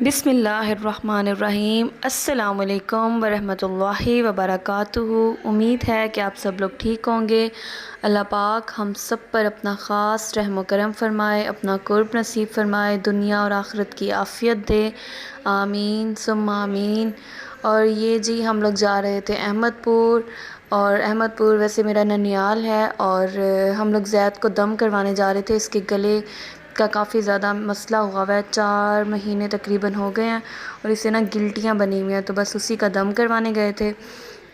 बिस्मिल्लाहिर्रहमानिर्रहीम। अस्सलाम वालेकुम वरहमतुल्लाहि वबरकातुहू। उम्मीद है कि आप सब लोग ठीक होंगे। अल्लाह पाक हम सब पर अपना ख़ास रहम व करम फ़रमाए, अपना कुर्ब नसीब फ़रमाए, दुनिया और आखिरत की आफ़ियत दे। आमीन सुम्मा आमीन। और ये जी हम लोग जा रहे थे अहमदपुर, और अहमदपुर वैसे मेरा ननियाल है, और हम लोग ज़ैद को दम करवाने जा रहे थे। इसके गले का काफ़ी ज़्यादा मसला हुआ हुआ है, 4 महीने तकरीबन हो गए हैं और इसे ना गिल्टियाँ बनी हुई हैं, तो बस उसी का दम करवाने गए थे।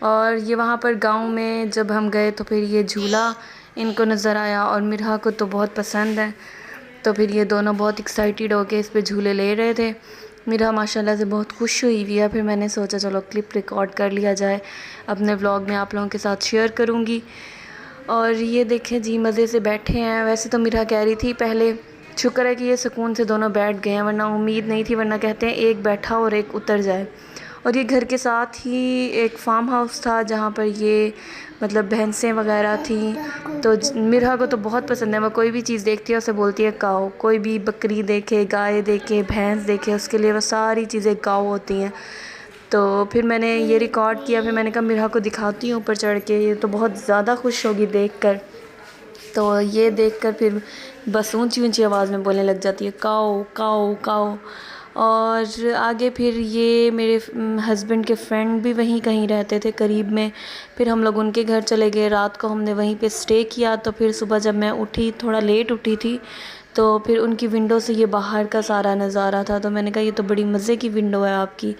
और ये वहाँ पर गांव में जब हम गए तो फिर ये झूला इनको नज़र आया, और मिरहा को तो बहुत पसंद है, तो फिर ये दोनों बहुत एक्साइटेड होके इस पे झूले ले रहे थे। मिरहा माशाल्लाह से बहुत खुश हुई हुई है। फिर मैंने सोचा चलो क्लिप रिकॉर्ड कर लिया जाए, अपने व्लॉग में आप लोगों के साथ शेयर करूँगी। और ये देखें जी मज़े से बैठे हैं। वैसे तो मिरहा कह रही थी पहले, शुक्र है कि ये सुकून से दोनों बैठ गए हैं, वरना उम्मीद नहीं थी, वरना कहते हैं एक बैठा और एक उतर जाए। और ये घर के साथ ही एक फार्म हाउस था जहाँ पर ये मतलब भैंसें वगैरह थी। तो मिरहा को तो बहुत पसंद है, वह कोई भी चीज़ देखती है उसे बोलती है काओ। कोई भी बकरी देखे, गाय देखे, भैंस देखे, उसके लिए वह सारी चीज़ें काओ होती हैं। तो फिर मैंने ये रिकॉर्ड किया, फिर मैंने कहा मिरहा को दिखाती हूँ ऊपर चढ़ के, ये तो बहुत ज़्यादा खुश होगी देखकर। तो ये देखकर फिर बस ऊंची ऊंची आवाज़ में बोलने लग जाती है काओ काओ काओ। और आगे फिर ये मेरे हस्बैंड के फ्रेंड भी वहीं कहीं रहते थे करीब में, फिर हम लोग उनके घर चले गए। रात को हमने वहीं पे स्टे किया। तो फिर सुबह जब मैं उठी, थोड़ा लेट उठी थी, तो फिर उनकी विंडो से ये बाहर का सारा नज़ारा था। तो मैंने कहा ये तो बड़ी मज़े की विंडो है आपकी।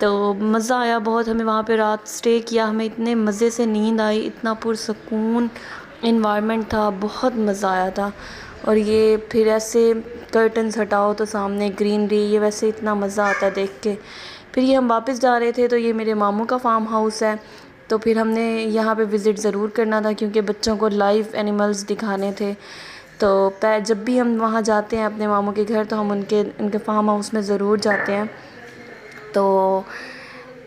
तो मज़ा आया बहुत, हमें वहाँ पे रात स्टे किया, हमें इतने मज़े से नींद आई, इतना पुरसकून इन्वायरमेंट था, बहुत मज़ा आया था। और ये फिर ऐसे कर्टन्स हटाओ तो सामने ग्रीनरी, ये वैसे इतना मज़ा आता है देख के। फिर ये हम वापस जा रहे थे, तो ये मेरे मामू का फार्म हाउस है, तो फिर हमने यहाँ पे विज़िट ज़रूर करना था क्योंकि बच्चों को लाइव एनिमल्स दिखाने थे। तो जब भी हम वहाँ जाते हैं अपने मामू के घर, तो हम उनके फार्म हाउस में ज़रूर जाते हैं। तो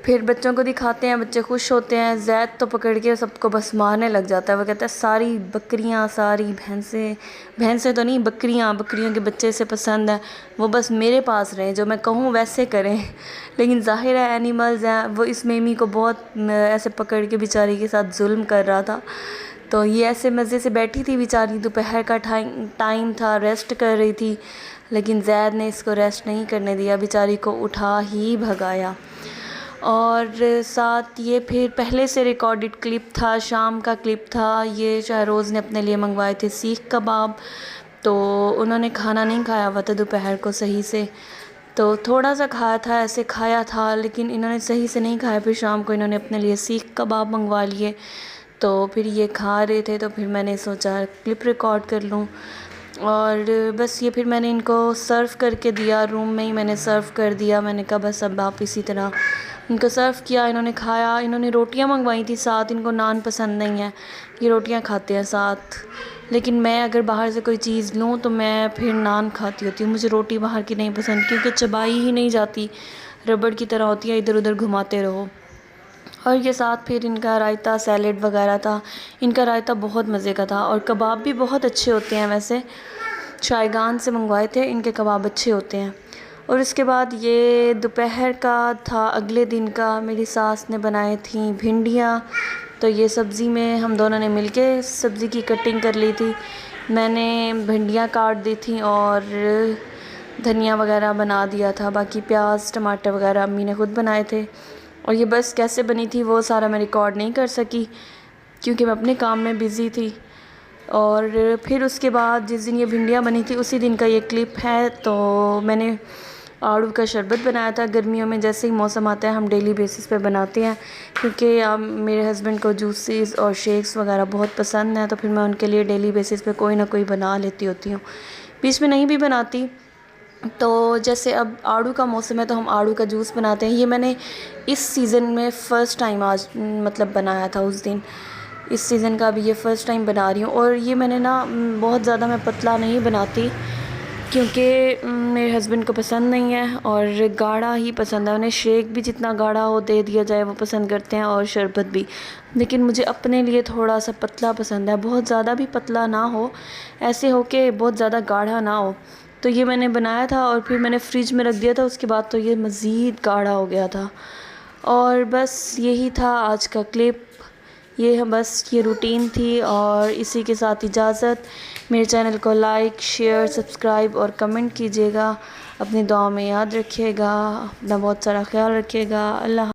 फिर बच्चों को दिखाते हैं, बच्चे खुश होते हैं। ज़ैद तो पकड़ के सबको बस मारने लग जाता है। वो कहता है सारी बकरियां, सारी भैंसें तो नहीं, बकरियों के बच्चे से पसंद है, वो बस मेरे पास रहें, जो मैं कहूँ वैसे करें। लेकिन ज़ाहिर है एनिमल्स हैं, वो इस मेमी को बहुत ऐसे पकड़ के बेचारी के साथ जुल्म कर रहा था। तो ये ऐसे मज़े से बैठी थी बेचारी, दोपहर का टाइम था, रेस्ट कर रही थी, लेकिन ज़ैद ने इसको रेस्ट नहीं करने दिया, बेचारी को उठा ही भगाया। और साथ ये फिर पहले से रिकॉर्डेड क्लिप था, शाम का क्लिप था। ये शाहरोज़ ने अपने लिए मंगवाए थे सीख कबाब, तो उन्होंने खाना नहीं खाया हुआ था दोपहर को सही से, तो थोड़ा सा खाया था, ऐसे खाया था, लेकिन इन्होंने सही से नहीं खाया। फिर शाम को इन्होंने अपने लिए सीख कबाब मंगवा लिए, तो फिर ये खा रहे थे, तो फिर मैंने सोचा क्लिप रिकॉर्ड कर लूँ। और बस ये फिर मैंने इनको सर्व करके दिया, रूम में ही मैंने सर्व कर दिया। मैंने कहा बस अब आप इसी तरह इनको सर्व किया, इन्होंने खाया। इन्होंने रोटियां मंगवाई थी साथ, इनको नान पसंद नहीं है, ये रोटियां खाते हैं साथ। लेकिन मैं अगर बाहर से कोई चीज़ लूँ तो मैं फिर नान खाती होती हूँ, मुझे रोटी बाहर की नहीं पसंद, क्योंकि चबाई ही नहीं जाती, रबड़ की तरह होती है, इधर उधर घुमाते रहो। और ये साथ फिर इनका रायता, सैलेड वगैरह था। इनका रायता बहुत मज़े का था, और कबाब भी बहुत अच्छे होते हैं। वैसे शायगान से मंगवाए थे, इनके कबाब अच्छे होते हैं। और उसके बाद ये दोपहर का था, अगले दिन का, मेरी सास ने बनाई थी भिंडियाँ। तो ये सब्ज़ी में हम दोनों ने मिलके सब्ज़ी की कटिंग कर ली थी। मैंने भिंडियाँ काट दी थी और धनिया वगैरह बना दिया था, बाकी प्याज टमाटर वगैरह अम्मी ने ख़ुद बनाए थे। और ये बस कैसे बनी थी वो सारा मैं रिकॉर्ड नहीं कर सकी क्योंकि मैं अपने काम में बिज़ी थी। और फिर उसके बाद जिस दिन ये भिंडियाँ बनी थी उसी दिन का ये क्लिप है। तो मैंने आड़ू का शरबत बनाया था। गर्मियों में जैसे ही मौसम आता है हम डेली बेसिस पे बनाते हैं, क्योंकि मेरे हस्बैंड को जूसेस और शेक्स वगैरह बहुत पसंद हैं, तो फिर मैं उनके लिए डेली बेसिस पे कोई ना कोई बना लेती होती हूँ, बीच में नहीं भी बनाती। तो जैसे अब आड़ू का मौसम है तो हम आड़ू का जूस बनाते हैं। ये मैंने इस सीज़न में फ़र्स्ट टाइम आज मतलब बनाया था उस दिन, इस सीज़न का भी ये फ़र्स्ट टाइम बना रही हूँ। और ये मैंने ना बहुत ज़्यादा मैं पतला नहीं बनाती, क्योंकि मेरे हस्बैंड को पसंद नहीं है, और गाढ़ा ही पसंद है उन्हें। शेक भी जितना गाढ़ा हो दे दिया जाए वो पसंद करते हैं, और शरबत भी। लेकिन मुझे अपने लिए थोड़ा सा पतला पसंद है, बहुत ज़्यादा भी पतला ना हो, ऐसे हो के बहुत ज़्यादा गाढ़ा ना हो। तो ये मैंने बनाया था और फिर मैंने फ्रिज में रख दिया था, उसके बाद तो ये मज़ीद गाढ़ा हो गया था। और बस यही था आज का क्लिप, ये बस ये रूटीन थी और इसी के साथ इजाज़त। मेरे चैनल को लाइक, शेयर, सब्सक्राइब और कमेंट कीजिएगा। अपनी दुआ में याद रखिएगा, अपना बहुत सारा ख्याल रखिएगा। अल्लाह।